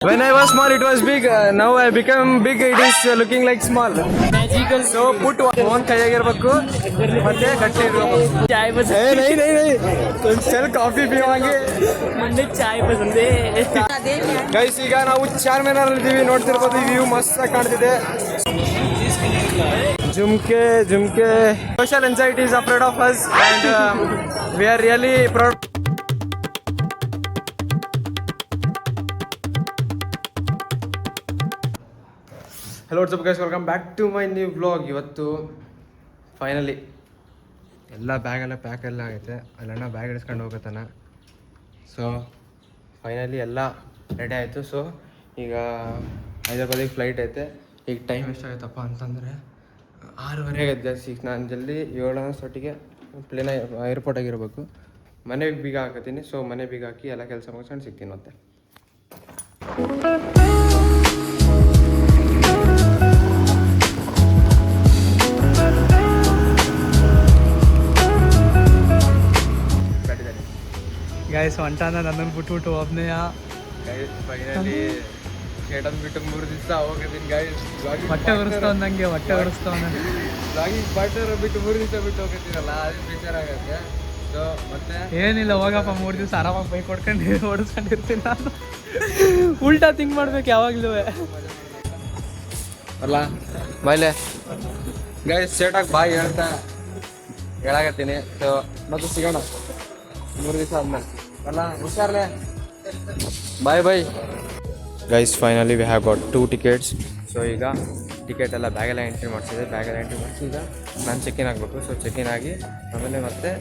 When I was small, it was big. Now I become big. It is looking like small. Magical. So put one ಕೈಯಾಗಿರ್ಬೇಕು ಮತ್ತೆ ಗಟ್ಟಿ ಇರಬೇಕು. चाय पसंद ಏ ನೈ ನೈ ನೈ ಚಲ್ ಕಾಫಿ ಪೀವಾಂಗೆ मंडे चाय पसंद है ಗೈಸ್ ಈಗ ನಾವು ಚಾರ್ಮಿನಾರ್ ಇದ್ದೀವಿ ನೋಡ್ತಿರ್ಬೋದು ಈ ವ್ಯೂ ಮಸ್ತ್ ಆಗಿ ಕಾಣ್ತಿದೆ ಜುಮ್ಕೆ ಜುಮ್ಕೆ social anxiety is afraid of us and we are really proud. Hello what's up guys welcome back to my new vlog. ಇವತ್ತು ಫೈನಲಿ ಎಲ್ಲ ಬ್ಯಾಗೆಲ್ಲ ಪ್ಯಾಕ್ ಎಲ್ಲ ಆಗೈತೆ. ಅಲ್ಲಣ್ಣ ಬ್ಯಾಗ್ ಹಿಡಿಸ್ಕೊಂಡು ಹೋಗತ್ತಾನ. ಸೊ ಫೈನಲಿ ಎಲ್ಲ ರೆಡಿ ಆಯಿತು. ಸೊ ಈಗ ಹೈದರಾಬಾದಿಗೆ ಫ್ಲೈಟ್ ಐತೆ. ಈಗ ಟೈಮ್ ಎಷ್ಟಾಗೈತಪ್ಪ ಅಂತಂದರೆ 6:30 ಆಗೈತೆ ಜಾಸ್ತಿ. ನಾನು ಜಲ್ದಿ 7:00 ಪ್ಲೇನ ಏರ್ಪೋರ್ಟಾಗಿರ್ಬೇಕು. ಮನೆಗೆ ಬೀಗ ಹಾಕತ್ತೀನಿ. ಸೊ ಮನೆ ಬೀಗ ಹಾಕಿ ಎಲ್ಲ ಕೆಲಸ ಮುಗಿಸ್ಕೊಂಡು ಸಿಗ್ತೀನಿ ಮತ್ತೆ. गाइस ಹೊಂಟಾನ ನನ್ನನ್ನು ಬಿಟ್ಬಿಟ್ಟು ಒಬ್ಬನೇ ಗೈಸ್ ಫೈನಲಿ ಶೇಟನ್ ಬಿಟ್ಟು 3 ದಿವಸ ಹೋಗಿದ್ದೀನಿ ಗೈಸ್. ಹೊಟ್ಟೆ ಉರಿಸ್ತಾವ ನಂಗೆ ಹೊಟ್ಟೆ ಉರಿಸ್ತಾವ ನನಗೆ ಬ್ಲಾಗಿಂಗ್ ಪಾರ್ಟ್ನರ್ ಬಿಟ್ಟು 3 ದಿವಸ ಬಿಟ್ಟು ಹೋಗಿದ್ದೀರಲ್ಲ ಅದು ಬೇಜಾರಾಗತ್ತೆ. ಸೊ ಮತ್ತೆ ಏನಿಲ್ಲ ಹೋಗಪ್ಪ 3 ದಿವಸ ಆರಾಮಾಗಿ ಬೈಕ್ ಹೊಡ್ಕೊಂಡು ಓಡಿಸ್ಕೊಂಡಿರ್ತೀನಿ ನಾನು. ಉಲ್ಟಾ ಥಿಂಕ್ ಮಾಡ್ಬೇಕು ಯಾವಾಗಲೂ ಅಲ್ಲ ಬಾಯ್ಲೆ ಗೈಸ್ ಶೇಟಾಗಿ ಬಾಯ್ ಹೇಳಾಕತ್ತೀನಿ. ಸೊ ಮತ್ತೆ ಸಿಗೋಣ 3 ದಿವಸ ಆದ್ಮೇಲೆ. ಅಲ್ಲ ಹುಷಾರ್ಲೆ bye bye guys. Finally we have got 2 tickets. So ಈಗ ಟಿಕೆಟ್ ಎಲ್ಲ ಬ್ಯಾಗೆಲ್ಲ ಎಂಟ್ರಿ ಮಾಡಿಸಿದೆ. ಬ್ಯಾಗೆಲ್ಲ ಎಂಟ್ರಿ ಮಾಡಿಸಿ ಈಗ ನಾನು ಚೆಕ್ ಇನ್ ಆಗಬೇಕು. ಸೊ ಚೆಕ್ ಇನ್ ಆಗಿ ಆಮೇಲೆ ಮತ್ತೆ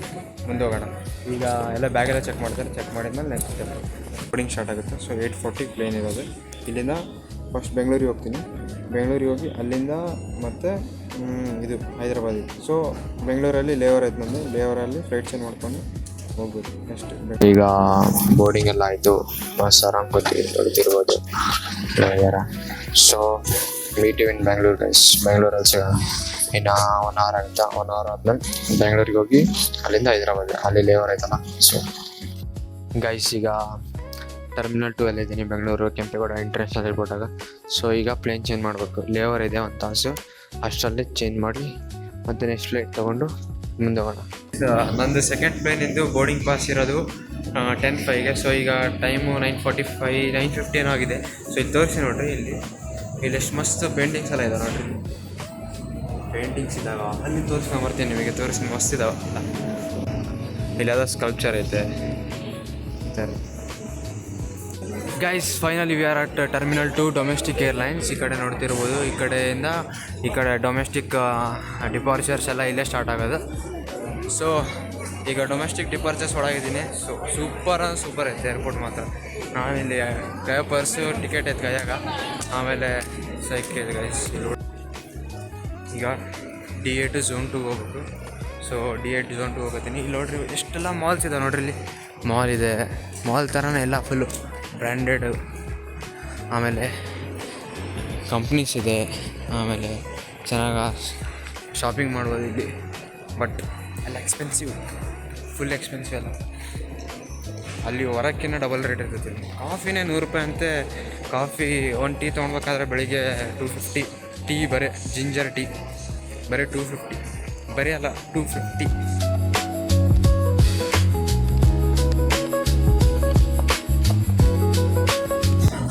ಮುಂದೆ ಹೋಗೋಣ. ಈಗ ಎಲ್ಲ ಬ್ಯಾಗೆಲ್ಲ ಚೆಕ್ ಮಾಡ್ತಾರೆ. ಚೆಕ್ ಮಾಡಿದ್ಮೇಲೆ ನೆಕ್ಸ್ಟ್ ಬೋರ್ಡಿಂಗ್ ಸ್ಟಾರ್ಟ್ ಆಗುತ್ತೆ. ಸೊ 8:40 ಪ್ಲೇನ್ ಇರೋದು. ಇಲ್ಲಿಂದ ಫಸ್ಟ್ ಬೆಂಗಳೂರಿಗೆ ಹೋಗ್ತೀನಿ. ಬೆಂಗಳೂರಿಗೆ ಹೋಗಿ ಅಲ್ಲಿಂದ ಮತ್ತೆ ಇದು ಹೈದರಾಬಾದಿಗೆ. ಸೊ ಬೆಂಗಳೂರಲ್ಲಿ ಲೇವರ್ ಐತೆ ನಮ್ಮದು. ಲೇವರಲ್ಲಿ ಫ್ಲೈಟ್ ಚೇಂಜ್ ಮಾಡ್ಕೊಂಡು ಹೋಗ್ಬೋದು ಅಷ್ಟೇ. ಈಗ ಬೋರ್ಡಿಂಗ್ ಎಲ್ಲ ಆಯಿತು. ಬಸ್ ಆರಾಮ್ ನೋಡ್ತಿರ್ಬೋದು. So meet in Bengaluru guys. ಬೆಂಗಳೂರಲ್ಲಿ ಸಿಗೋಣ. ಇನ್ನು 1 ಅವರ್ ಆಗುತ್ತೆ. 1 ಅವರ್ ಆದ್ಮೇಲೆ ಬೆಂಗಳೂರಿಗೆ ಹೋಗಿ ಅಲ್ಲಿಂದ ಹೈದರಾಬಾದ್ ಅಲ್ಲಿ ಲೇವರ್ ಆಯ್ತಲ್ಲ. ಸೊ ಗೈಸ್ ಈಗ ಟರ್ಮಿನಲ್ 2 ಅಲ್ಲಿದ್ದೀನಿ ಬೆಂಗಳೂರು ಕೆಂಪೇಗೌಡ ಇಂಟರ್ನ್ಯಾಷನಲ್ ಏರ್ಪೋರ್ಟಾಗ. ಸೊ ಈಗ ಪ್ಲೇನ್ ಚೇಂಜ್ ಮಾಡಬೇಕು. ಲೇವರ್ ಇದೆ 1 ತಾಸು. ಅಷ್ಟರಲ್ಲಿ ಚೇಂಜ್ ಮಾಡಿ ಮತ್ತೆ ನೆಕ್ಸ್ಟ್ ಫ್ಲೈಟ್ ತೊಗೊಂಡು ಮುಂದೆ ಹೋಗೋಣ. ನಂದು ಸೆಕೆಂಡ್ ಪ್ಲೇನಿಂದು ಬೋರ್ಡಿಂಗ್ ಪಾಸ್ ಇರೋದು 10:05ಗೆ. ಸೊ ಈಗ ಟೈಮು 9:45 9:50 ಏನೋ ಆಗಿದೆ. ಸೊ ಇಲ್ಲಿ ತೋರಿಸಿ ನೋಡ್ರಿ. ಇಲ್ಲಿ ಎಷ್ಟು ಮಸ್ತ್ ಪೇಂಟಿಂಗ್ಸ್ ಎಲ್ಲ ಇದಾವೆ ನೋಡ್ರಿ. ಪೇಂಟಿಂಗ್ಸ್ ಇದ್ದಾವೆ. ಅಲ್ಲಿ ತೋರಿಸ್ಕೊಂಬರ್ತೀನಿ ನಿಮಗೆ. ತೋರಿಸಿ ಮಸ್ತ್ ಇದಾವೆ. ಇಲ್ಲಿ ಯಾವುದೋ ಸ್ಕಲ್ಪ್ಚರ್ ಐತೆ. Guys finally we are at terminal 2 domestic airlines. ಈ ಕಡೆ ನೋಡ್ತಿರ್ಬೋದು. ಈ ಕಡೆ ಡೊಮೆಸ್ಟಿಕ್ ಡಿಪಾರ್ಚರ್ಸ್ ಎಲ್ಲ ಇಲ್ಲೇ ಸ್ಟಾರ್ಟ್ ಆಗೋದು. ಸೊ ಈಗ ಡೊಮೆಸ್ಟಿಕ್ ಡಿಪಾರ್ಚರ್ಸ್ ಒಳಗಿದ್ದೀನಿ. ಸೊ ಸೂಪರ್ ಐತೆ ಏರ್ಪೋರ್ಟ್ ಮಾತ್ರ. ನಾವಿಲ್ಲಿ ಕೈಯ ಪರ್ಸು ಟಿಕೆಟ್ ಐತೆ ಕೈಯಾಗ. ಆಮೇಲೆ ಸೈಕಲ್ ಗೈಸ್. ಈಗ D8 ಝೋನ್ 2 ಹೋಗ್ಬೇಕು. ಸೊ D8 ಝೋನ್ 2 ಹೋಗ್ತೀನಿ. ಇಲ್ಲಿ ನೋಡ್ರಿ ಎಷ್ಟೆಲ್ಲ ಮಾಲ್ಸ್ ಇದೆ ನೋಡ್ರಿ. ಇಲ್ಲಿ ಮಾಲ್ ಇದೆ. ಮಾಲ್ ಥರನೇ ಎಲ್ಲ ಫುಲ್ಲು ಬ್ರ್ಯಾಂಡೆಡು. ಆಮೇಲೆ ಕಂಪ್ನೀಸ್ ಇದೆ. ಆಮೇಲೆ ಚೆನ್ನಾಗಿ ಶಾಪಿಂಗ್ ಮಾಡ್ಬೋದು ಇಲ್ಲಿ. ಬಟ್ ಎಲ್ಲ ಎಕ್ಸ್ಪೆನ್ಸಿವ್, ಫುಲ್ ಎಕ್ಸ್ಪೆನ್ಸಿವ್ ಎಲ್ಲ. ಅಲ್ಲಿ ಹೊರಕ್ಕಿನ್ನ ಡಬಲ್ ರೇಟ್ ಇರ್ತೈತಿ. ಕಾಫಿನೇ 100 ರೂಪಾಯಿ ಅಂತೆ. ಕಾಫಿ 1 ಟೀ ತೊಗೊಳ್ಬೇಕಾದ್ರೆ ಬೆಳಿಗ್ಗೆ 250. ಟೀ ಬರೀ ಜಿಂಜರ್ ಟೀ ಬರೀ 250. ಬರೀ ಅಲ್ಲ 250.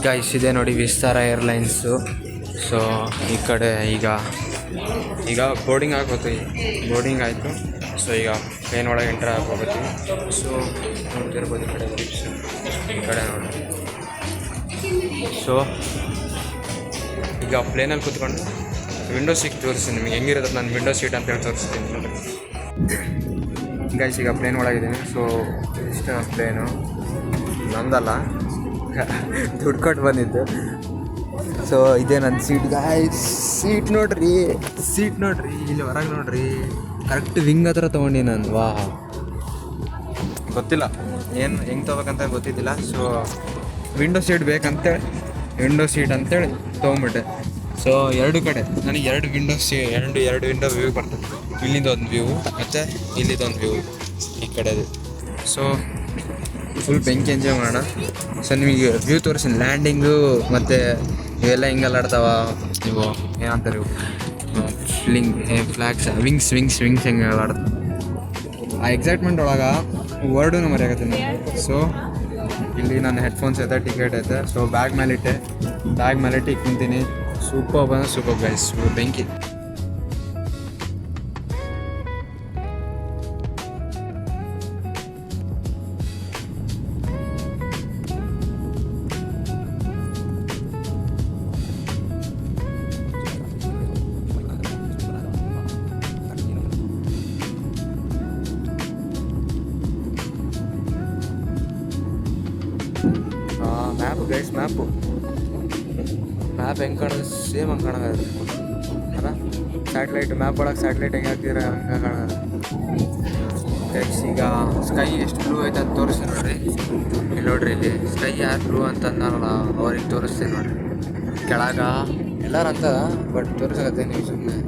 ಗೈಸ್ ಇದೆ ನೋಡಿ ವಿಸ್ತಾರ ಏರ್ಲೈನ್ಸು. ಸೊ ಈ ಕಡೆ ಈಗ ಬೋರ್ಡಿಂಗ್ ಆಗೋದು. ಬೋರ್ಡಿಂಗ್ ಆಯಿತು. ಸೊ ಈಗ ಪ್ಲೇನ್ ಒಳಗೆ ಎಂಟ್ರ್ ಆಗೋಗ್ತೀವಿ. ಸೊ ನೋಡ್ತಿರ್ಬೋದು ಈ ಕಡೆ ಬ್ರಿಡ್ಜ್. ಈ ಕಡೆ ನೋಡಿ. ಸೊ ಈಗ ಪ್ಲೇನಲ್ಲಿ ಕೂತ್ಕೊಂಡು ವಿಂಡೋ ಸೀಟ್ ತೋರಿಸ್ತೀನಿ ನಿಮಗೆ ಹೆಂಗಿರುತ್ತೆ. ನಾನು ವಿಂಡೋ ಸೀಟ್ ಅಂತೇಳಿ ತೋರಿಸ್ತೀನಿ ನೋಡಿ. ಗೈಸ್ ಈಗ ಪ್ಲೇನ್ ಒಳಗಿದ್ದೀನಿ. ಸೊ ಇಷ್ಟ ಪ್ಲೇನು ನಂದಲ್ಲ, ದುಡ್ಡು ಕೊಟ್ಟು ಬಂದಿದ್ದು. ಸೊ ಇದೇ ನನ್ನ ಸೀಟ್ ಗೈಸ್. ಸೀಟ್ ನೋಡ್ರಿ ಇಲ್ಲಿ ಹೊರಗೆ ನೋಡ್ರಿ. ಕರೆಕ್ಟ್ ವಿಂಗ್ ಹತ್ರ ತೊಗೊಂಡು ನಾನು. ವಾ ಗೊತ್ತಿಲ್ಲ ಏನು ಹೆಂಗೆ ತೊಗೋಬೇಕಂತ ಗೊತ್ತಿದ್ದಿಲ್ಲ. ಸೊ ವಿಂಡೋ ಸೀಟ್ ಬೇಕಂತೇಳಿ ವಿಂಡೋ ಸೀಟ್ ಅಂತೇಳಿ ತೊಗೊಂಬಿಟ್ಟೆ. ಸೊ 2 ಕಡೆ ನನಗೆ 2 ವಿಂಡೋ ವ್ಯೂ ಬರ್ತದೆ. ಇಲ್ಲಿಂದ ಒಂದು ವ್ಯೂ ಮತ್ತು ಇಲ್ಲಿದೊಂದು ವ್ಯೂ ಈ ಕಡೆದು. ಸೊ ಫುಲ್ ಬೆಂಕಿ ಎಂಜಾಯ್ ಮಾಡೋಣ. ಸೊ ನಿಮಗೆ ವ್ಯೂ ತೋರಿಸ್ತೀನಿ, ಲ್ಯಾಂಡಿಂಗು ಮತ್ತು ಇವೆಲ್ಲ ಹಿಂಗೆಲ್ಲ ಆಡ್ತಾವ ಇವು ಏನಂತಾರೆ ಇವು ಫ್ಲಾಗ್ಸ್ ವಿಂಗ್ಸ್ ಹೆಂಗೆ ಆಡ್ತಾವೆ. ಆ ಎಕ್ಸೈಟ್ಮೆಂಟ್ ಒಳಗೆ ವರ್ಡೂ ಮರೆಯಾಗತ್ತೆ ನಾನು. ಸೊ ಇಲ್ಲಿ ನನ್ನ ಹೆಡ್ಫೋನ್ಸ್ ಐತೆ, ಟಿಕೆಟ್ ಐತೆ. ಸೊ ಬ್ಯಾಗ್ ಮೇಲೆ ಇಟ್ಟು ಕುಂತೀನಿ. ಸೂಪರ್ ಗೈಸ್, ಬೆಂಕಿ. ಮ್ಯಾಪ್ ಹೆಂಗೆ ಕಾಣೋದು ಸೇಮ್ ಹಂಗೆ ಕಾಣೋದು ಅಲ್ಲ. ಸ್ಯಾಟಲೈಟ್ ಮ್ಯಾಪ್ ಒಳಗೆ ಸ್ಯಾಟಲೈಟ್ ಹೆಂಗೆ ಹಾಕ್ತಿದ್ರೆ ಹಂಗೆ ಕಾಣೋದು. ಗೈಸ್ ಈಗ ಸ್ಕೈ ಎಷ್ಟು ಬ್ಲೂ ಐತೆ ಅಂತ ತೋರಿಸ್ತೀನಿ ನೋಡಿರಿ. ಇಲ್ಲಿ ನೋಡಿರಿ, ಇಲ್ಲಿ ಸ್ಕೈ ಯಾರು ಬ್ಲೂ ಅಂತ ಅಂದಾರಲ್ಲ ಅವ್ರಿಗೆ ತೋರಿಸ್ತೀನಿ ನೋಡಿರಿ. ಕೆಳಗ ಎಲ್ಲರೂ ಅಂತ ಬಟ್ ತೋರಿಸಕತ್ತೆ ನೀವು ಸುಮ್ಮನೆ.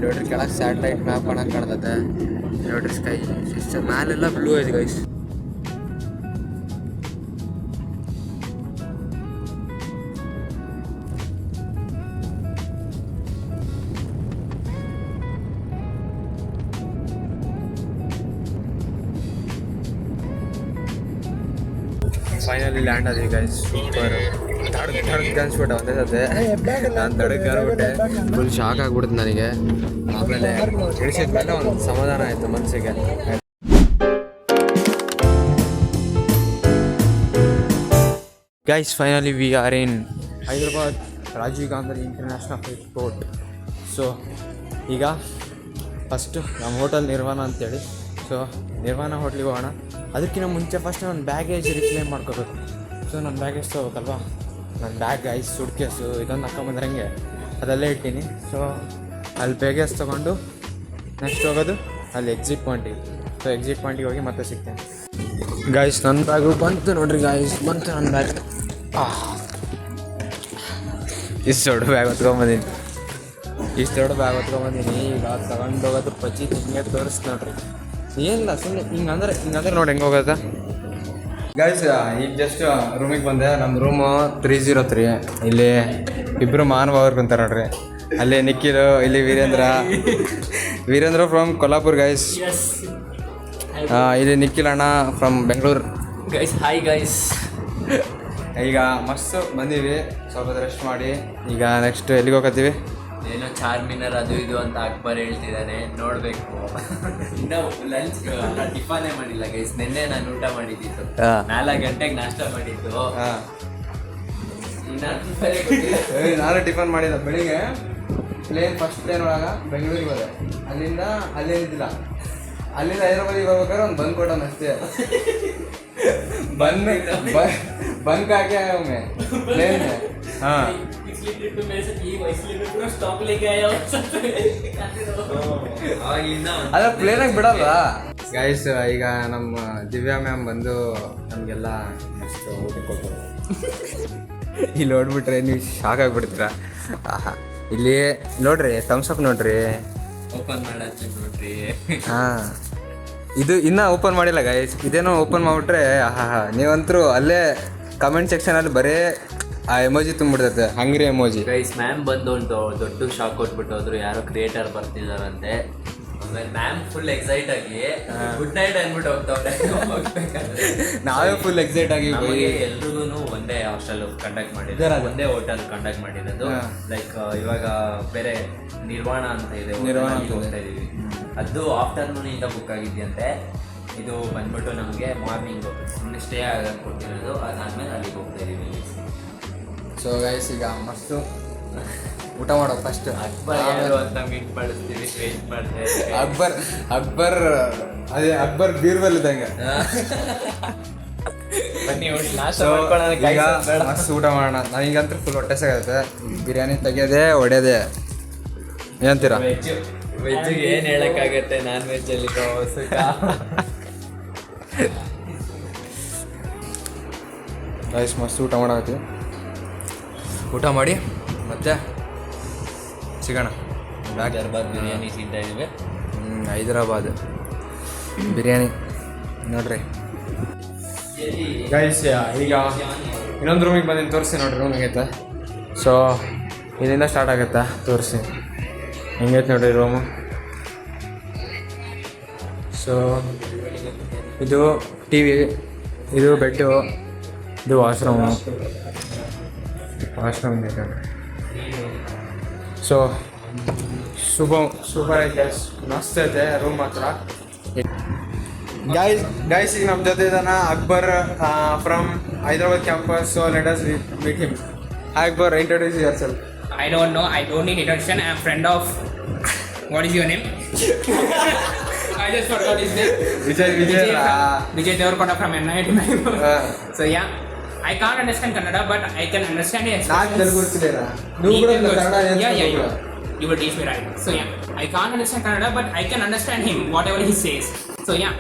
ನೋಡಿರಿ ಕೆಳಗೆ ಸ್ಯಾಟಲೈಟ್ ಮ್ಯಾಪ್ ಕಾಣಕ್ಕೆ ಕಾಣ್ತದೆ. ನೋಡಿರಿ ಸ್ಕೈ ಮ್ಯಾಲೆಲ್ಲ ಬ್ಲೂ ಐತೆ ಗೈಸ್. ಫೈನಲಿ ಲ್ಯಾಂಡ್ ಆದ್ವಿ ಗೈಸ್. ಸೂಪರ್ ತಡಕ್ಕೆ ಅನ್ಸ್ಬಿಟ್ಟೆ ಒಂದೇ ಸತೆ. ನಾನು ತಡಕ್ಕೆ ಆಗ್ಬಿಟ್ಟೆ, ಫುಲ್ ಶಾಕ್ ಆಗ್ಬಿಡ್ತು ನನಗೆ. ಆಮೇಲೆ ಇಳಿಸಿದ್ಮೇಲೆ ಒಂದು ಸಮಾಧಾನ ಆಯಿತು ಮನಸ್ಸಿಗೆ. Guys finally we are in Hyderabad Rajiv Gandhi international airport. So ಈಗ ಫಸ್ಟು ನಮ್ಮ ಹೋಟೆಲ್ ನಿರ್ವಾಣ ಅಂತೇಳಿ. ಸೊ ನಿರ್ವಾಣ ಹೋಟ್ಲಿಗೆ ಹೋಗೋಣ. ಅದಕ್ಕಿಂತ ಮುಂಚೆ ಫಸ್ಟ್ ನನ್ನ ಬ್ಯಾಗೇಜ್ ರಿಕ್ಲೈಮ್ ಮಾಡ್ಕೋಬೇಕು. ಸೊ ನನ್ನ ಬ್ಯಾಗೇಜ್ ತೊಗೋಬೇಕಲ್ವಾ. ನನ್ನ ಬ್ಯಾಗ್ ಐಸ್ ಸೂಟ್ ಕೇಸು ಇದೊಂದು ಹಾಕೊಂಬಂದ್ರಂಗೆ ಅದಲ್ಲೇ ಇಟ್ಟೀನಿ. ಸೊ ಅಲ್ಲಿ ಬ್ಯಾಗೇಜ್ ತೊಗೊಂಡು ನೆಕ್ಸ್ಟ್ ಹೋಗೋದು ಅಲ್ಲಿ ಎಕ್ಸಿಟ್ ಪಾಯಿಂಟಿಗೆ. ಸೊ ಎಕ್ಸಿಟ್ ಪಾಯಿಂಟಿಗೆ ಹೋಗಿ ಮತ್ತೆ ಸಿಗ್ತೇನೆ. ಗಾಯ್ಸ್ ನನ್ನ ಬ್ಯಾಗು ಬಂತು ನೋಡ್ರಿ ಗಾಯ್ಸ್, ಬಂತು ನನ್ನ ಬ್ಯಾಗ್. ಇಷ್ಟು ದೊಡ್ಡ ಬ್ಯಾಗ್ ಹೊತ್ಕೊಂಬಂದೀನಿ. ಈಗ ತಗೊಂಡು ಹೋಗೋದು ಪಚಿ ಹಿಂಗೆ ತೋರಿಸ್ತು ನೋಡ್ರಿ. ಏನಿಲ್ಲ ಸುಮ್ಮನೆ ಹಿಂಗಂದ್ರೆ ನೋಡಿ ಹೆಂಗೆ ಹೋಗೋದ. ಗೈಸ್ ಈಗ ಜಸ್ಟ್ ರೂಮಿಗೆ ಬಂದೆ. ನಮ್ಮ ರೂಮು 303. ಇಲ್ಲಿ ಇಬ್ಬರು ಮಾನವವ್ರು ಕುಂತಾರೆ ನೋಡ್ರಿ. ಅಲ್ಲಿ ನಿಖಿಲ್, ಇಲ್ಲಿ ವೀರೇಂದ್ರ ಫ್ರಮ್ ಕೊಲ್ಲಾಪುರ್ ಗೈಸ್. ಇಲ್ಲಿ ನಿಖಿಲ್ ಅಣ್ಣ from Bengaluru guys. Hi guys. ಈಗ ಮಸ್ತು ಬಂದೀವಿ, ಸ್ವಲ್ಪ ರೆಸ್ಟ್ ಮಾಡಿ ಈಗ ನೆಕ್ಸ್ಟ್ ಎಲ್ಲಿಗೆ ಹೋಗತ್ತೀವಿ. ಏನೋ ಚಾರ್ಮಿನಾರ್ ಅದು ಇದು ಅಂತ ಅಕ್ಬರ್ ಹೇಳ್ತಿದ್ದಾನೆ, ನೋಡಬೇಕು. ಇನ್ನೂ ಲಂಚ್ ಟಿಫಾನೇ ಮಾಡಿಲ್ಲ ಗೈಸ್. ನಿನ್ನೆ ನಾನು ಊಟ ಮಾಡಿದ್ದಿತ್ತು, 4 ಗಂಟೆಗೆ ನಾಷ್ಟ ಮಾಡಿದ್ದು. ನಾನು ಟಿಫನ್ ಮಾಡಿದ್ದೆ ಬೆಳಿಗ್ಗೆ. ಫಸ್ಟ್ ಪ್ಲೇನ್ ಒಳಗೆ ಬೆಂಗಳೂರಿಗೆ ಹೋದೆ. ಅಲ್ಲೇನಿದ್ದಿಲ್ಲ. ಅಲ್ಲಿಂದ ಹೈದರಾಬಾದಿಗೆ ಹೋಗ್ಬೇಕಾದ್ರೆ ಒಂದು ಬಂದ್ ಕೊಟ್ಟವನು ಅಷ್ಟೇ. ಬಂಕ್ ಹಾಕಿ ಒಮ್ಮೆ ಪ್ಲೇನ್. ಹಾಂ ಅದ ಪ್ಲೇನಾಗ ಬಿಡಲ್ಲ ಗೈಸ್. ಈಗ ನಮ್ಮ ದಿವ್ಯಾ ಮ್ಯಾಮ್ ಬಂದು ನಮಗೆಲ್ಲ ಮಸ್ತ್ ಊಟ ಕೊಟ್ಟರು. ಇಲ್ಲಿ ನೋಡ್ಬಿಟ್ರೆ ನೀವು ಶಾಕ್ ಆಗಿಬಿಡ್ತೀರಾ. ಇಲ್ಲಿ ನೋಡ್ರಿ ಥಮ್ಸಪ್ ನೋಡ್ರಿ, ಓಪನ್ ಮಾಡತ್ತೆ ನೋಡ್ರಿ. ಹಾಂ ಇದು ಇನ್ನೂ ಓಪನ್ ಮಾಡಿಲ್ಲ ಗೈಸ್. ಇದೇನೋ ಓಪನ್ ಮಾಡಿಬಿಟ್ರೆ ನೀವಂತರೂ ಅಲ್ಲೇ ಕಮೆಂಟ್ ಸೆಕ್ಷನಲ್ಲಿ ಬರೀ ಆ ಎಮೋಜಿ ತುಂಬಿಡ್ತೈತೆ, ಹಂಗ್ರಿ ಎಮೋಜಿ. ಗೈಸ್ ಮ್ಯಾಮ್ ಬಂದು ಒಂದು ದೊಡ್ಡ ಶಾಕ್ ಕೊಟ್ಬಿಟ್ಟು ಹೋದ್ರು. ಯಾರೋ ಕ್ರಿಯೇಟರ್ ಬರ್ತಿದಾರಂತೆ. ಆಮೇಲೆ ಮ್ಯಾಮ್ ಫುಲ್ ಎಕ್ಸೈಟ್ ಆಗಿ ಗುಡ್ ನೈಟ್ ಅಂದ್ಬಿಟ್ಟು ಹೋಗ್ತಾವ್ರೆ. ನಾವೇ ಫುಲ್ ಎಕ್ಸೈಟ್ ಆಗಿ ಎಲ್ರಿಗೂ ಒಂದೇ ಹಾಸ್ಟೆಲ್ ಕಂಡಕ್ಟ್ ಮಾಡಿದ್ರು, ಒಂದೇ ಹೋಟೆಲ್ ಕಂಡಕ್ಟ್ ಮಾಡಿರೋದು. ಲೈಕ್ ಇವಾಗ ಬೇರೆ ನಿರ್ವಾಣ ಅಂತ ಇದೆ, ಹೋಗ್ತಾ ಇದೀವಿ. ಅದು ಆಫ್ಟರ್ನೂನ್ ಇಂದ ಬುಕ್ ಆಗಿದೆಯಂತೆ. ಇದು ಬಂದ್ಬಿಟ್ಟು ನಮಗೆ ಮಾರ್ನಿಂಗು ಸುಮ್ಮನೆ ಸ್ಟೇ ಆಗಕ್ಕೆ ಕೊಟ್ಟಿರೋದು. ಅದಾದ್ಮೇಲೆ ಅಲ್ಲಿಗೆ ಹೋಗ್ತಾ ಇದೀವಿ. ಸೊ ಗೈಸ್ ಈಗ ಮಸ್ತು ಊಟ ಮಾಡೋ ಫಸ್ಟ್. ಅಕ್ಬರ್ ಯಾರು ಅಂತ ಮೀಟ್ ಮಾಡಿಸ್ತೀವಿ, ವೇಟ್ ಮಾಡ್ತೇವೆ. ಅಕ್ಬರ್ ಬೀರ್ಬಲ್ ಇದ್ದಂಗೆ. ಮಸ್ತ್ ಊಟ ಮಾಡೋಣ. ನನಗಂತೂ ಫುಲ್ ಹೊಟ್ಟೆ ಸಾಗುತ್ತೆ. ಬಿರಿಯಾನಿ ತೆಗೆಯೋದೆ ಹೊಡೆಯೋದೆ. ಏನಂತೀರಾ? ವೆಜ್ಜಿಗೆ ಏನು ಹೇಳೋಕ್ಕಾಗತ್ತೆ, ನಾನ್ ವೆಜ್ಜಲ್ಲಿ ಗೈಸ್ ಮಸ್ತ್ ಊಟ ಮಾಡಾಕತ್ತೀವಿ. ಊಟ ಮಾಡಿ ಮತ್ತೆ ಸಿಗೋಣ. ಹೈದರಾಬಾದ್ ಬಿರಿಯಾನಿ ತಿಂತಾ ಇದ್ದೀವಿ. ಹೈದರಾಬಾದ್ ಬಿರಿಯಾನಿ ನೋಡ್ರಿ. ಗೈಸ್ ಈಗ ಇನ್ನೊಂದು ರೂಮಿಗೆ ಬಂದಿದ್ದು ತೋರಿಸಿ ನೋಡಿರಿ ರೂಮ್ ಹೆಂಗೈತೆ. ಸೊ ಇಲ್ಲಿಂದ ಸ್ಟಾರ್ಟ್ ಆಗುತ್ತಾ ತೋರಿಸಿ ಹೆಂಗೈತೆ ನೋಡಿರಿ ರೂಮು. ಸೊ ಇದು ಟಿ ವಿ, ಇದು ಬೆಡ್ಡು, ಇದು ವಾಶ್ರೂಮು ಐತೆ. ಸೊ ಸೂಪರ್ ಐತೆ, ಮಸ್ತ್ ಐತೆ ರೂಮ್ ಮಾತ್ರ. ಗೈಸ್ ಈಗ ನಮ್ಮ ಜೊತೆ ಇದ್ದಾನ Akbar from Hyderabad campus. So let us meet him. Akbar, introduce yourself. I don't know. I don't need introduction. I am friend of. What is your name? I just forgot his name. Vijay Devarkonda from NIT Bangalore. So yeah, I can't understand Kannada, but I can understand his expressions. Yeah. You will teach me right. So yeah, I can't understand Kannada, but I can understand him whatever he says. So yeah,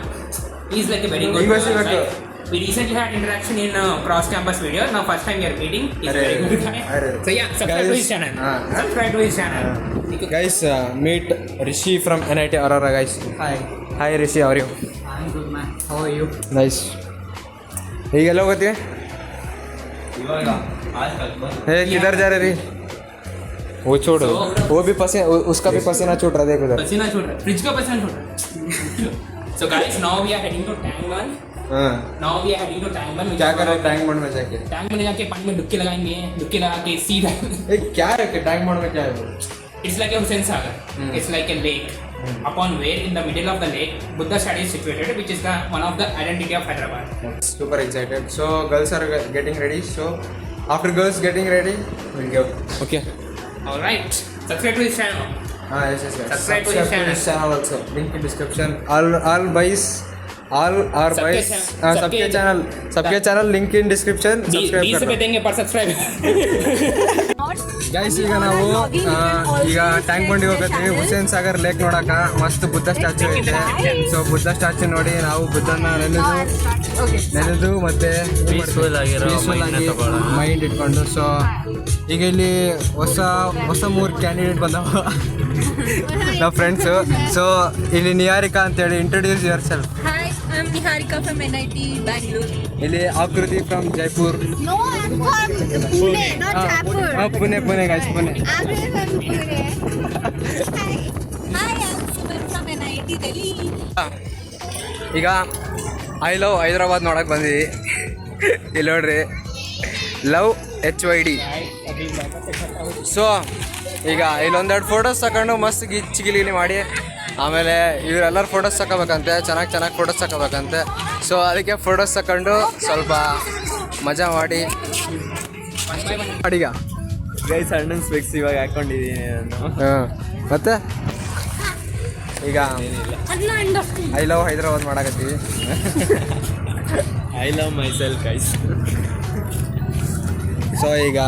he's like a very good. We recently had interaction in cross campus video. Now first time we are meeting. He's a very good guy. So yeah, subscribe to his channel. Subscribe to his channel. Guys, meet Rishi from NIT Aurora, guys. Hi Rishi, how are you? I'm good man. How are you? Nice. ಈಗೆಲ್ಲ ಹೋಗತ್ತೀವಿ? किधर जा रहे री? वो छोड़ो, वो भी पसीना, उसका भी पसीना छूट रहा है, देखो उधर. पसीना छूट रहा है, फ्रिज का पसीना छूट रहा है. So guys, now we are heading to Tank Bund. Now we are heading to Tank Bund. क्या कर रहे हो टैंक बंड में जाके? टैंक बंड में जाके पानी में डुबकी लगाएंगे, डुबकी लगा के सीधा. क्या है कि टैंक बंड में क्या है? It's like a Hussain Sagar. It's like a lake. Upon where in the middle of the lake, Buddha statue is situated, which is the one of the identity of Hyderabad. Super excited. So girls are getting ready. So after girls getting ready, we'll go. Okay. All right. Subscribe to his channel. Yes. Subscribe to his channel also. Link in description. All boys. All our boys. सबके channel link in description. Subscribe बीस रुपए देंगे पर subscribe. Guys ಈಗ ನಾವು ಈಗ tank ಬಂಡಿಗೆ ಹೋಗ್ತೀವಿ. Hussain Sagar lake ನೋಡಕ ಮಸ್ತ್ ಬುದ್ಧ ಸ್ಟ್ಯಾಚು ಐತೆ. ಸೊ ಬುದ್ಧ ಸ್ಟ್ಯಾಚು ನೋಡಿ ನಾವು ಬುದ್ಧನ ನೆನೆದು ಮತ್ತೆ ಪೀಸ್ಫುಲ್ ಆಗಿ ಮೈಂಡ್ ಇಟ್ಕೊಂಡು. ಸೊ ಈಗ ಇಲ್ಲಿ ಹೊಸ 3 ಕ್ಯಾಂಡಿಡೇಟ್ ಬಂದವ ನಮ್ಮ ಫ್ರೆಂಡ್ಸು. ಸೊ ಇಲ್ಲಿ ನಿಹಾರಿಕಾ ಅಂತೇಳಿ introduce your self. I'm Niharika from NIT Bangalore. ಇಲ್ಲಿ ಆಕೃತಿ from Jaipur. No, I'm from Pune, not Jaipur. Pune guys, Pune. I'm from Pune. Hi, I'm Simran from NIT Delhi. ಈಗ ಐ ಲವ್ ಹೈದರಾಬಾದ್ ನೋಡಕ್ಕೆ ಬಂದಿವಿ. ಇಲ್ಲಿ ನೋಡ್ರಿ, love HYD. So ಈಗ ಇಲ್ಲೊಂದೆರಡು photos ತಗೊಂಡು ಮಸ್ತ್ ಗಿಲಿ ಮಾಡಿ ಆಮೇಲೆ ಇವರೆಲ್ಲರೂ ಫೋಟೋಸ್ ತಗೋಬೇಕಂತೆ, ಚೆನ್ನಾಗಿ ಫೋಟೋಸ್ ತಗೋಬೇಕಂತೆ. ಸೊ ಅದಕ್ಕೆ ಫೋಟೋಸ್ ತಗೊಂಡು ಸ್ವಲ್ಪ ಮಜಾ ಮಾಡಿ ಅಡಿಗ ಗೈಸ್ ಅಣ್ಣನ್ ಸ್ಪೆಕ್ಸ್ ಇವಾಗ ಹಾಕೊಂಡಿದ್ದೀನಿ ನಾನು. ಮತ್ತೆ ಈಗ ಐ ಲವ್ ಹೈದರಾಬಾದ್ ಮಾಡಕತ್ತೀವಿ. I love myself guys. So ಈಗ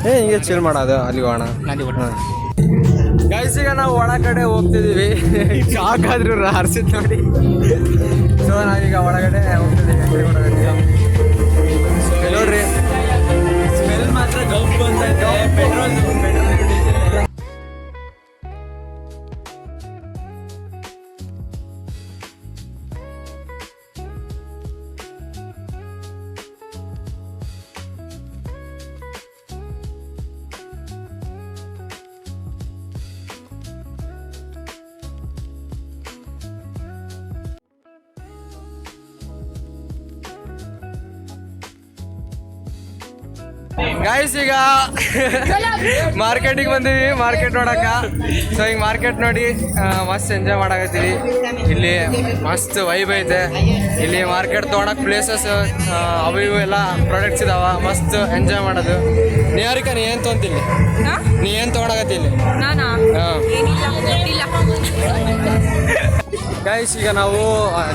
ಹಿಂಗೆ ಚಿಲ್ ಮಾಡೋದು ಅಲ್ಲಿ ಹೋಗೋಣ. ಗೈಸ್ ಈಗ ನಾವು ಒಳಗಡೆ ಹೋಗ್ತಿದ್ದೀವಿ. ಸಾಕಾದ್ರೂ ಹರ್ಸಿದ್ ನೋಡಿ. ಸೊ ನಾವೀಗ ಒಳಗಡೆ ಹೋಗ್ತಿದ್ದೀವಿ. ನೋಡ್ರಿ ಸ್ಮೆಲ್ ಮಾತ್ರ ಗೌಪ್ ಬಂದೈತೆ. ಪೆಟ್ರೋಲ್ ಗೈಸ್ ಈಗ ಮಾರ್ಕೆಟಿಗೆ ಬಂದೀವಿ, ಮಾರ್ಕೆಟ್ ನೋಡಕ. ಸೊ ಈಗ ಮಾರ್ಕೆಟ್ ನೋಡಿ ಮಸ್ತ್ ಎಂಜಾಯ್ ಮಾಡಕತ್ತೀವಿ. ಇಲ್ಲಿ ಮಸ್ತ್ ವೈಬ್ ಐತೆ. ಇಲ್ಲಿ ಮಾರ್ಕೆಟ್ ತೊಗೊಳಕ್ ಪ್ಲೇಸಸ್ ಅವು ಇವು ಎಲ್ಲ ಪ್ರಾಡಕ್ಟ್ಸ್ ಇದಾವ. ಮಸ್ತ್ ಎಂಜಾಯ್ ಮಾಡೋದು. ನಿಹಾರಿಕಾ ನೀ ಏನು ತೊಗೊಂತಿಲ್ಲಿ? ನೀ ಏನು ತೊಗೊಳಕತ್ತಿಲ್ಲಿ? ಗೈಸ್ ಈಗ ನಾವು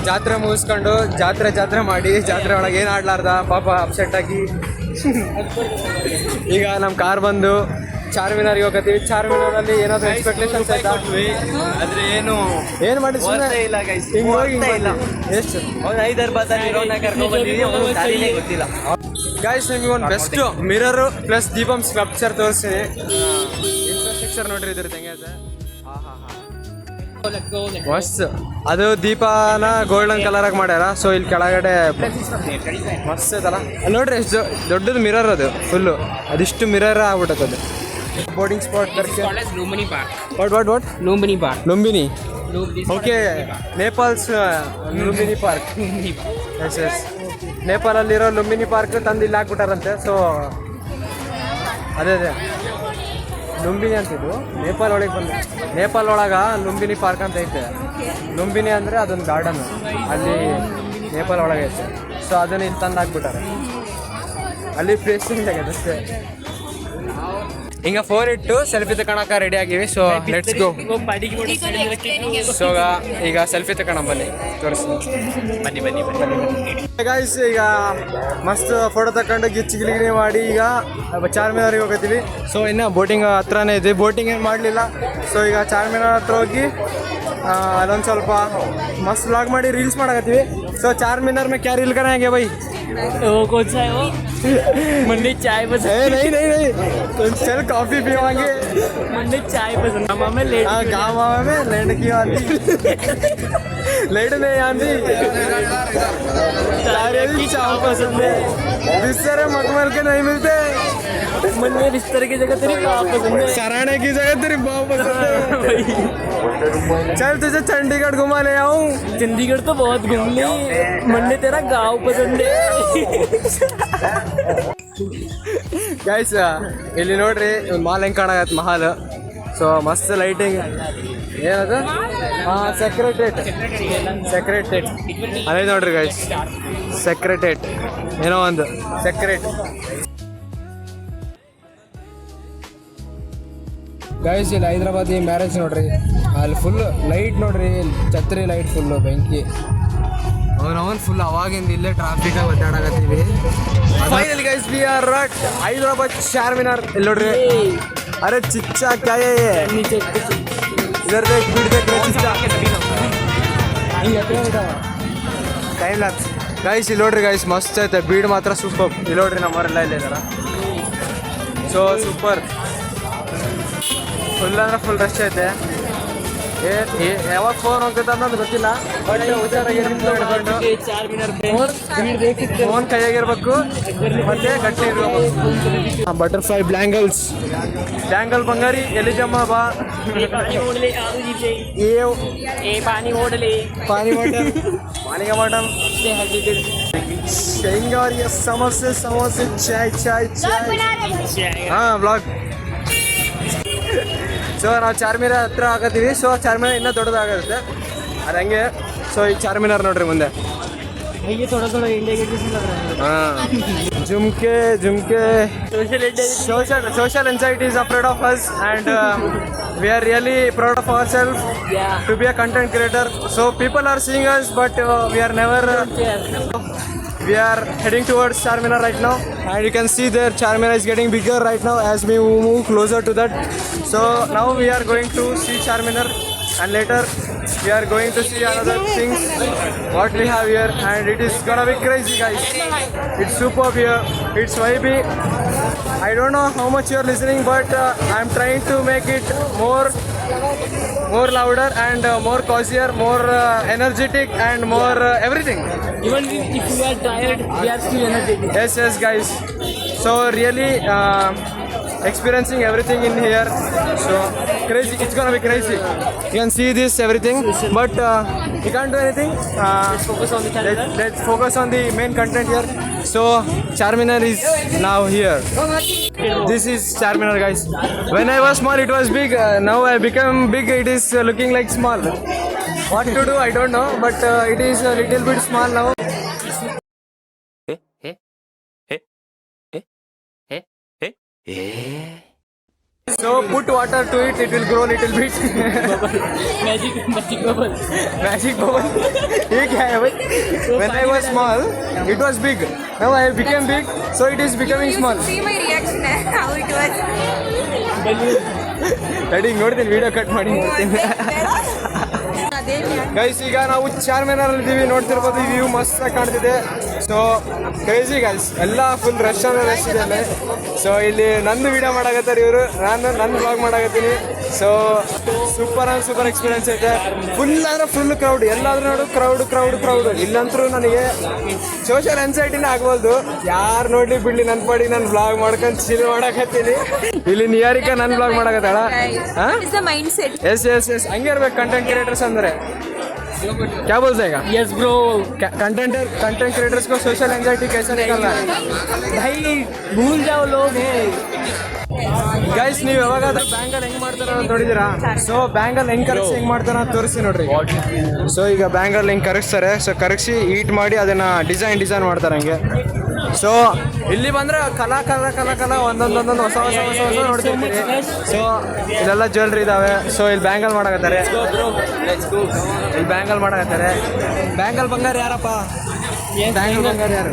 ಜಾತ್ರೆ ಮುಗಿಸ್ಕೊಂಡು ಜಾತ್ರೆ ಮಾಡಿ ಜಾತ್ರೆ ಒಳಗೆ ಏನು ಆಡ್ಲಾರ್ದ ಪಾಪ ಅಪ್ಸೆಟ್ ಆಗಿ ಈಗ ನಮ್ಮ ಕಾರ್ ಬಂದು ಚಾರ್ಮಿನಾರಿಗೆ ಹೋಗತ್ತೀವಿ. ಚಾರ್ಮಿನಾರಲ್ಲಿ ಏನಾದ್ರು ಎಕ್ಸ್ಪೆಕ್ಟೇಷನ್ಸ್ ಆಯ್ತಾ? ಆದ್ರೆ ಏನು ಮಾಡಿ ಇಲ್ಲ ಗೈಸ್. ಎಷ್ಟು ಗೊತ್ತಿಲ್ಲ ಗೈಸ್. ನಿಮಗೆ ಒಂದು best mirror plus Deepam sculpture ತೋರಿಸ್ತೀನಿ. ಇನ್ಫ್ರಾಸ್ಟ್ರಕ್ಚರ್ ನೋಡ್ರಿ ಇದ್ರದ್ದು ಹೆಂಗೆ. ಮಸ್ತ್. ಅದು ದೀಪನ ಗೋಲ್ಡನ್ ಕಲರ್ ಆಗಿ ಮಾಡ್ಯಾರ. ಸೊ ಇಲ್ಲಿ ಕೆಳಗಡೆ ಮಸ್ತ್ ಐತಲ್ಲ. ಅಲ್ಲಿ ನೋಡ್ರಿ ಎಷ್ಟು ದೊಡ್ಡದು ಮಿರರ್ ಅದು ಫುಲ್ಲು. ಅದಿಷ್ಟು ಮಿರರ್ ಆಗ್ಬಿಟ್ಟದ ಅದು. Boarding spot Lumbini Park. What Lumbini Park. Lumbini. This okay, Nepal's Lumbini park. Yes yes, ನೇಪಾಳಲ್ಲಿರೋ ಲುಂಬಿನಿ ಪಾರ್ಕ್ ತಂದು ಇಲ್ಲಿ ಹಾಕ್ಬಿಟ್ಟಾರಂತೆ. ಸೊ ಅದೇ ಲುಂಬಿನಿ ಅಂತಿದ್ದು ನೇಪಾಳ ಒಳಗೆ ಬಂದು, ನೇಪಾಳ ಒಳಗೆ ಲುಂಬಿನಿ ಪಾರ್ಕ್ ಅಂತ ಐತೆ. ಲುಂಬಿನಿ ಅಂದರೆ ಅದೊಂದು ಗಾರ್ಡನ್ ಅಲ್ಲಿ ನೇಪಾಳ ಒಳಗೆ ಐತೆ. ಸೊ ಅದನ್ನು ಇಲ್ಲಿ ತಂದು ಹಾಕ್ಬಿಟ್ಟಾರೆ. ಅಲ್ಲಿ ಪ್ಲೇಸಿಂಗ್ ಆಗಿದೆ ಅಷ್ಟೇ. ಹಿಂಗೆ ಫೋನ್ ಇಟ್ಟು ಸೆಲ್ಫಿ ತಗೊಳಕ ರೆಡಿ ಆಗಿವಿ. So let's go. ಸೊ ಈಗ ಸೆಲ್ಫಿ ತಗೊಳ ಬನ್ನಿ, ತೋರಿಸ್ತೀನಿ. ಬನ್ನಿ ಗೈಸ್, ಈಗ ಮಸ್ತ್ ಫೋಟೋ ತಗೊಂಡು ಗಿಚ್ಚಿಗಿಲಿಗಿರಿ ಮಾಡಿ ಈಗ ಚಾರ್ಮಿನಾರಿಗೆ ಹೋಗ್ತೀವಿ. ಸೊ ಇನ್ನು ಬೋಟಿಂಗ್ ಹತ್ರನೇ ಇದೆ. ಬೋಟಿಂಗ್ ಏನು ಮಾಡಲಿಲ್ಲ. ಸೊ ಈಗ ಚಾರ್ಮಿನಾರ್ ಹತ್ರ ಹೋಗಿ ಅದೊಂದು ಸ್ವಲ್ಪ ಮಸ್ತ್ ವ್ಲಾಗ್ ಮಾಡಿ ರೀಲ್ಸ್ ಮಾಡಕತ್ತೀವಿ. ಸೊ ಚಾರ್ಮಿನಾರ್ में क्या रील कराएंगे भाई? वो कौन सा है वो? मंडी चाय पसंद. नहीं चल कॉफी पीवाएंगे. मंडी चाय पसंद. में लेट. हाँ, गाँव में लैंड की आंधी. लैंड में आंधी. तारे भी चाय पसंद है. बिस्तर मखमल के नहीं मिलते. मंडी बिस्तर की जगह तेरी गाँव पसंद है. सराहने की जगह तेरी गाँव पसंद है. चल तुझे चंडीगढ़ घुमा ले आऊँ. चंडीगढ़ तो बहुत घूम ली. मंडी तेरा गाँव पसंद है. ಗೈಸ್, ಇಲ್ಲಿ ನೋಡ್ರಿ ಒಂದು ಮಾಲ್ ಹೆಂಗೆ ಕಾಣಾಗತ್ತೆ, ಮಹಾಲ್. ಸೊ ಮಸ್ತ್ ಲೈಟಿಂಗ್. ಏನದು? ಹಾಂ, ಸೆಕ್ರೆಟೇಟ್ ಅದೇ ನೋಡ್ರಿ ಗೈಸ್, ಸೆಕ್ರೆಟೇಟ್ ಏನೋ ಒಂದು ಸೆಕ್ರೆಟ್. ಗೈಸ್, ಇಲ್ಲಿ ಹೈದ್ರಾಬಾದಿ ಮ್ಯಾರೇಜ್ ನೋಡ್ರಿ. ಅಲ್ಲಿ ಫುಲ್ ಲೈಟ್ ನೋಡ್ರಿ, ಛತ್ರಿ ಲೈಟ್ ಫುಲ್ಲು ಬೆಂಕಿ. ಅವನವನ್ ಫುಲ್ ಅವಾಗಿಂದ ಇಲ್ಲೇ ಟ್ರಾಫಿಕ್ ಒದ್ದಾಡಕತ್ತೀವಿ. Finally guys, we are at Hyderabad Charminar. ಇಲ್ಲಿ ನೋಡ್ರಿ, ಅರೆ ಚಿಚ್ಚಾ ಕ್ಯಾ ಹೈ ಯೇ? इधर देख, भीड़ देख रहे चिच्चा. Time lapse. ಗೈಸ್ ಇಲ್ಲಿ ನೋಡ್ರಿ ಗೈಸ್, ಮಸ್ತ್ ಐತೆ. ಬೀಡ್ ಮಾತ್ರ ಸೂಪರ್. ಇಲ್ಲಿ ನೋಡ್ರಿ, ನಮ್ಮವರೆಲ್ಲ ಇಲ್ಲೇ ಇದಾರ. ಸೊ ಸೂಪರ್, ಫುಲ್ ಅಂದ್ರೆ ಫುಲ್ ರಶ್ ಐತೆ. ಯಾವಾಗ ಫೋನ್ ಹೋಗ್ತೈತೆ ಅನ್ನೋದು ಗೊತ್ತಿಲ್ಲ. ಬಟ್ ಹುಷಾರಾಗಿ ಹಿಡ್ಕೊಂಡು ಫೋನ್ ಕೈಯಾಗಿರ್ಬೇಕು ಮತ್ತೆ ಗಟ್ಟಿ ಇರಬೇಕು. ಬಟರ್ಫ್ಲೈ ಬ್ಯಾಂಗಲ್ಸ್, ಬ್ಯಾಂಗಲ್ ಬಂಗಾರಿ ಎಲ್ಲಿ ಜಮ್ಮ ಬಾ. ಪಾನಿ ವಾಟರ್ ಶೇಂಗಾರಿಯ ಸಮೋಸೆ ಚಾಯ್ ಚಾಯ್ ಚಾಯ್. ಹಾಂ, ಬ್ಲಾಗ್. ಸೊ ನಾವು ಚಾರ್ಮಿನಾರ್ ಹತ್ರ ಆಗತ್ತೀವಿ. ಸೊ ಚಾರ್ಮಿನಾರ್ ಇನ್ನೂ ದೊಡ್ಡದಾಗುತ್ತೆ ಅದು ಹಂಗೆ. ಸೊ ಈ ಚಾರ್ಮಿನಾರ್ ನೋಡ್ರಿ ಮುಂದೆ. ಹಾಂ, ಜುಮ್ಕೆ social anxiety is afraid of us, and we are really proud of ourselves to be a content creator. So people are seeing us, but we are never. We are heading towards Charminar right now, and you can see there Charminar is getting bigger right now as we move closer to that. So now we are going to see Charminar, and later we are going to see another things what we have here, and it is gonna be crazy guys. It's superb here, it's vibey. I don't know how much you are listening, but I'm trying to make it more louder and more cozier, more energetic, and more everything. Even if you are tired, we are still energetic. Yes guys, so really experiencing everything in here. So crazy, it's gonna be crazy. You can see this everything, but we can't do anything. Focus on the channel. Let's focus on the main content here. So Charminar is now here. This is Charminar guys. When I was small it was big, now I become big, it is looking like small. What to do I don't know, but it is a little bit small now. So put water to it, it will grow little bit. Magic bubble. Magic bubble. ये क्या है भाई? When I was small, it was big. Now I became big, so it is becoming small. See my reaction, how it was. Ready? ನೋಡ್ತೀನಿ, video cut ಮಾಡಿ ನೋಡ್ತೀನಿ. Guys, ಈಗ ನಾವು ಚಾರ್ಮಿನಾರ್ ಇದ್ದೀವಿ, ನೋಡ್ತಿರ್ಬೋದು. ಈ ವ್ಯೂ ಮಸ್ತ್ ಕಾಣ್ತಿದೆ. ಸೊ ಕ್ರೇಜಿ ಗೈಸ್, ಎಲ್ಲ ಫುಲ್ ರಶ್ ಇದೆ ಅಲ್ಲೇ. ಸೊ ಇಲ್ಲಿ ನಂದು ವಿಡಿಯೋ ಮಾಡಾಕತ್ತಾರೆ ಇವರು, ನಾನು ನನ್ನ ಬ್ಲಾಗ್ ಮಾಡಾಕತ್ತೀನಿ. ಸೊ ಸೂಪರ್ ಎಕ್ಸ್ಪೀರಿಯನ್ಸ್ ಐತೆ. ಫುಲ್ ಅಂದ್ರೆ ಫುಲ್ ಕ್ರೌಡ್, ಎಲ್ಲಾದ್ರೂ ನೋಡು ಕ್ರೌಡ್. ಇಲ್ಲಂತರೂ ನನಗೆ ಸೋಷಿಯಲ್ ಎನ್ಸೈಟಿನೇ ಆಗ್ಬೋದು. ಯಾರು ನೋಡ್ಲಿ ಬಿಡ್ಲಿ ನನ್ನ ಪಾಡಿ ನಾನು ಬ್ಲಾಗ್ ಮಾಡ್ಕೊಂಡು ಚಿಲ್ ಮಾಡಕತ್ತೀನಿ. ಇಲ್ಲಿ ನಿಯಾರಿಕಾ ನನ್ನ ಬ್ಲಾಗ್ ಮಾಡಕತ್ತಾಳ. It's the mindset. ಎಸ್ ಹಂಗೆ ಇರ್ಬೇಕು ಕಂಟೆಂಟ್ ಕ್ರಿಯೇಟರ್ಸ್ ಅಂದ್ರೆ. क्या बोलते हैं? Yes, bro. कंटेंट क्रिएटर्स को सोशल एंजाइटी कैसे निकलना है? भाई भूल जाओ लोग है. ಗೈಸ್ ನೀವು ಯಾವಾಗಾದ್ರೂ ಬ್ಯಾಂಗಲ್ ಹೆಂಗ್ ಮಾಡ್ತಾರ ಅಂತ ನೋಡಿದಿರಾ? ಸೊ ಬ್ಯಾಂಗಲ್ ಹೆಂಗ್ ಕರಗಿಸಿ ಹೆಂಗ್ ಮಾಡ್ತಾರ ಅಂತ ತೋರಿಸಿ ನೋಡ್ರಿ. ಸೊ ಈಗ ಬ್ಯಾಂಗಲ್ ಹೆಂಗ್ ಕರಗಿಸ್ತಾರೆ. ಸೊ ಕರಗಿಸಿ ಹೀಟ್ ಮಾಡಿ ಅದನ್ನ ಡಿಸೈನ್ ಮಾಡ್ತಾರೆ ಹಂಗೆ. ಸೊ ಇಲ್ಲಿ ಬಂದ್ರೆ ಕಲಾ ಒಂದೊಂದು ಹೊಸ ನೋಡ್ತಿರ್ತೀರಿ. ಸೊ ಇಲ್ಲೆಲ್ಲ ಜ್ಯುವೆಲ್ರಿ ಇದಾವೆ. ಸೊ ಇಲ್ಲಿ ಬ್ಯಾಂಗಲ್ ಮಾಡಕತ್ತಾರೆ. ಇಲ್ಲಿ ಬ್ಯಾಂಗಲ್ ಮಾಡಕತ್ತಾರೆ. ಬ್ಯಾಂಗಲ್ ಬಂಗಾರ ಯಾರಪ್ಪ? ಬ್ಯಾಂಗಲ್ ಬಂಗಾರ ಯಾರು?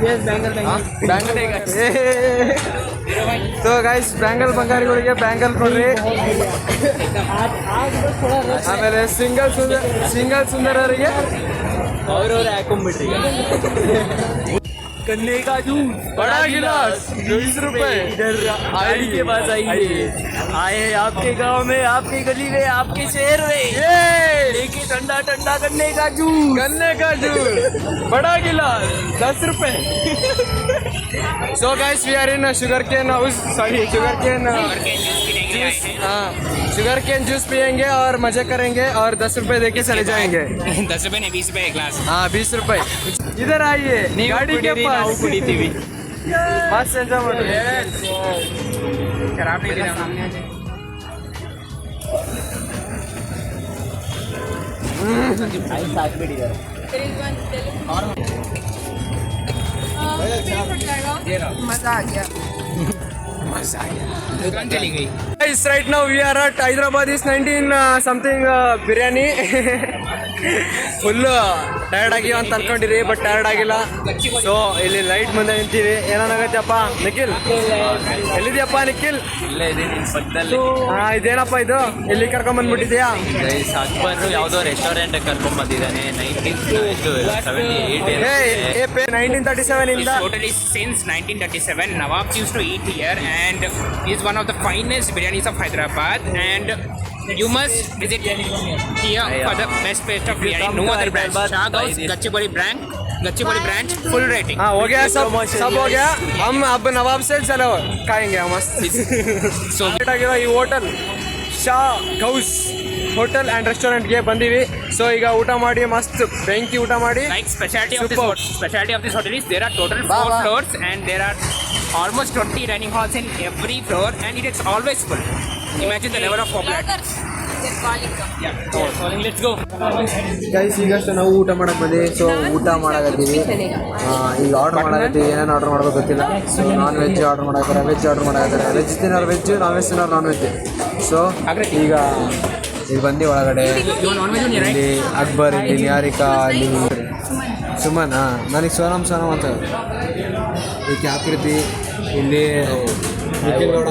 ಸೊ ಗೈಸ್ ಬ್ಯಾಂಗಲ್ ಬಂಗಾರಿಗಳಿಗೆ ಬ್ಯಾಂಗಲ್ ಕೊಡ್ರಿ. ಆಮೇಲೆ ಸಿಂಗಲ್ ಸುಂದರರಿಗೆ ಅವ್ರವ್ರೆ ಹಾಕೊಂಡ್ಬಿಟ್ರಿ. गन्ने का जूस बड़ा गिलास 20 रुपए. इधर आईडी के पास आइए. आए आपके गांव में, आपकी गली में, आपके शहर में लेके ठंडा गन्ने का जूस बड़ा गिलास 10 रुपए. So guys, we are in a sugarcane juice पियेंगे और मजे करेंगे और 10 रुपए देके चले जाएंगे. 10 रुपए नहीं 20 रुपए एक ग्लास. हाँ 20 रुपए. इधर आइए गाड़ी के पास. ಕುಡಿತೀವಿ. मस्त एंजॉय ಮಾಡಿ. खराब नहीं देना सामने आ जाए. मजा आ गया. दुकान चली गई. Guys, right now we are at Hyderabad is 19 something biryani. Full tired ಆಗಿವ ಅಂತ ಅನ್ಕೊಂಡಿರಿ, ಬಟ್ ಟಯರ್ಡ್ ಆಗಿಲ್ಲ. ಸೊ ಇಲ್ಲಿ ಲೈಟ್ ಮುಂದೆ ನಿಂತೀವಿ. ಏನಾಗತ್ತಪ್ಪ ನಿಖಿಲ್? ಎಲ್ಲಿದ್ಯಪ್ಪ ನಿಖಿಲ್? ಇಲ್ಲೇ ಇದೀನಿ ಪಕ್ಕದಲ್ಲಿ. ಇದೇನಪ್ಪ ಇದು? ಇಲ್ಲಿ ಕರ್ಕೊಂಡ್ ಬಂದ್ಬಿಟ್ಟಿದ್ಯಾ? ಅಕ್ಬರ್ ಯಾವುದೋ ರೆಸ್ಟೋರೆಂಟ್ ಕರ್ಕೊಂಡ್ ಬಂದಿದ್ದಾನೆ. 1937 ಇಂದ. This hotel is since 1937. Nawabs used to eat here and is one of the finest biryanis of Hyderabad, and you must visit here for the best taste of biryani. No other brand. Shahgauz Gachibowli brand full rating. हाँ हो गया, सब हो गया. हम अब नवाब से चलो खाएंगे मस्त. So ಈ hotel Shah Ghouse hotel and ರೆಸ್ಟೋರೆಂಟ್ಗೆ ಬಂದೀವಿ. ಸೊ ಈಗ ಊಟ ಮಾಡಿ ಮಸ್ತ್ ಬೆಂಕಿ ಊಟ ಮಾಡಿ. like specialty of this hotel is there are total 4 floors and there are almost 20 dining halls in every floor and it is always full. Imagine the level of popularity. Let's go. Guys ಈಗಷ್ಟು ನಾವು ಊಟ ಮಾಡಕ್ಕೆ ಬಂದ್ವಿ. So ಊಟ ಮಾಡಕತ್ತೀವಿ. ಈಗ order ಮಾಡಕತ್ತೀವಿ. ಏನೇನು order ಮಾಡೋದು ಗೊತ್ತಿಲ್ಲ. ಸೊ ನಾನ್ ವೆಜ್ ಆರ್ಡರ್ ಮಾಡಾಕ್ತಾರೆ, ವೆಜ್ ಆರ್ಡರ್ ಮಾಡಾಕ್ತಾರೆ. ವೆಜ್ ತಿನ್ನೋರು ವೆಜ್, ನಾನ್ ವೆಜ್ ತಿನ್ನೋರು ನಾನ್ ವೆಜ್. ಸೊ ಈಗ ಬಂದು ಒಳಗಡೆ ಇಲ್ಲಿ ಅಕ್ಬರ್, ಇಲ್ಲಿ ನಿಹಾರಿಕಾ, ಇಲ್ಲಿ ಸುಮನ್. ನನಗೆ ಸೋನಮ್ ಅಂತ. ಈ ಕ್ಯಾಪ್ರೀತಿ, ಇಲ್ಲಿ ನಿಖಿಲ್ ಗೌಡ,